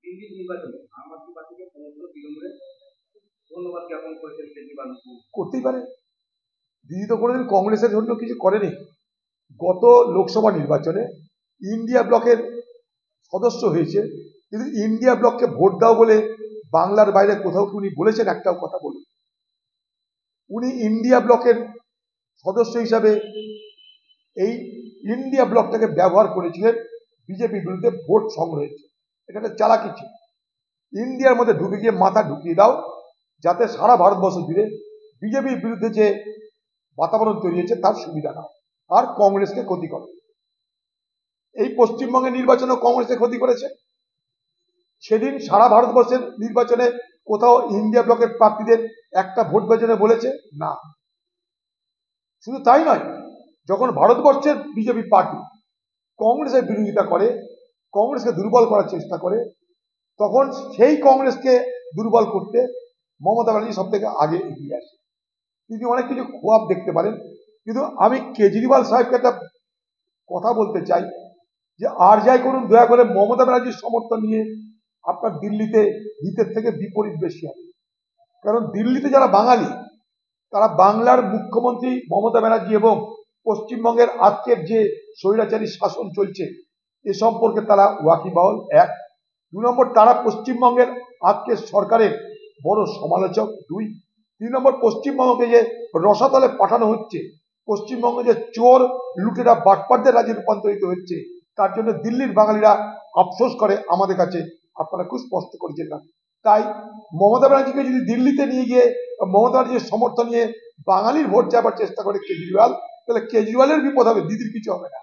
দিল্লির নির্বাচনে আম আদমি পার্টিকে সমগ্র তৃণমূলে ধন্যবাদ জ্ঞাপন করেছেন কেজরিওয়াল। করতেই পারে, দিদি তো কোনোদিন কংগ্রেসের জন্য কিছু করেনি। গত লোকসভা নির্বাচনে ইন্ডিয়া ব্লকের সদস্য হয়েছে, কিন্তু ইন্ডিয়া ব্লককে ভোট দাও বলে বাংলার বাইরে কোথাও কি উনি বলেছেন? একটাও কথা বলুন। উনি ইন্ডিয়া ব্লকের সদস্য হিসাবে এই ইন্ডিয়া ব্লকটাকে ব্যবহার করেছিলেন বিজেপির বিরুদ্ধে ভোট সংগ্রহের জন্য। এটা একটা চালাকি ছিল। ইন্ডিয়ার মধ্যে ঢুকে গিয়ে মাথা ঢুকিয়ে দাও, যাতে সারা ভারতবর্ষ জুড়ে বিজেপির বিরুদ্ধে যে বাতাবরণ তৈরি হয়েছে তার সুবিধা নাও, আর কংগ্রেসকে ক্ষতি করো। এই পশ্চিমবঙ্গের নির্বাচনে কংগ্রেসকে ক্ষতি করেছে। সেদিন সারা ভারতবর্ষের নির্বাচনে কোথাও ইন্ডিয়া ব্লকের প্রার্থীদের একটা ভোট বেজনে বলেছে না। শুধু তাই নয়, যখন ভারতবর্ষের বিজেপি পার্টি কংগ্রেসের বিরোধিতা করে, কংগ্রেসকে দুর্বল করার চেষ্টা করে, তখন সেই কংগ্রেসকে দুর্বল করতে মমতা ব্যানার্জি সব থেকে আগে এগিয়ে আসে। তিনি অনেক কিছু খোয়াব দেখতে পারেন, কিন্তু আমি কেজরিওয়াল সাহেবকে একটা কথা বলতে চাই যে আর যাই করুন, দয়া করে মমতা ব্যানার্জির সমর্থন নিয়ে আপনার দিল্লিতে হিতের থেকে বিপরীত বেশি হবে। কারণ দিল্লিতে যারা বাঙালি, তারা বাংলার মুখ্যমন্ত্রী মমতা ব্যানার্জি এবং পশ্চিমবঙ্গের আজকের যে স্বৈরাচারী শাসন চলছে এ সম্পর্কে তারা ওয়াকিবহাল। এক। 2 নম্বর, তারা পশ্চিমবঙ্গের আজকের সরকারের বড় সমালোচক। 2। 3 নম্বর, পশ্চিমবঙ্গকে যে রসাতলে পাঠানো হচ্ছে, পশ্চিমবঙ্গে যে চোর লুটেরা বাটপারদের রাজ্যে রূপান্তরিত হচ্ছে, তার জন্য দিল্লির বাঙালিরা আফসোস করে আমাদের কাছে আপনারা খুব স্পষ্ট করেছেন না। তাই মমতা ব্যানার্জিকে যদি দিল্লিতে নিয়ে গিয়ে মমতা ব্যানার্জির সমর্থন নিয়ে বাঙালির ভোট যাবার চেষ্টা করে কেজরিওয়াল, তাহলে কেজরিওয়ালের বিপদ হবে, দিদির কিছু হবে না।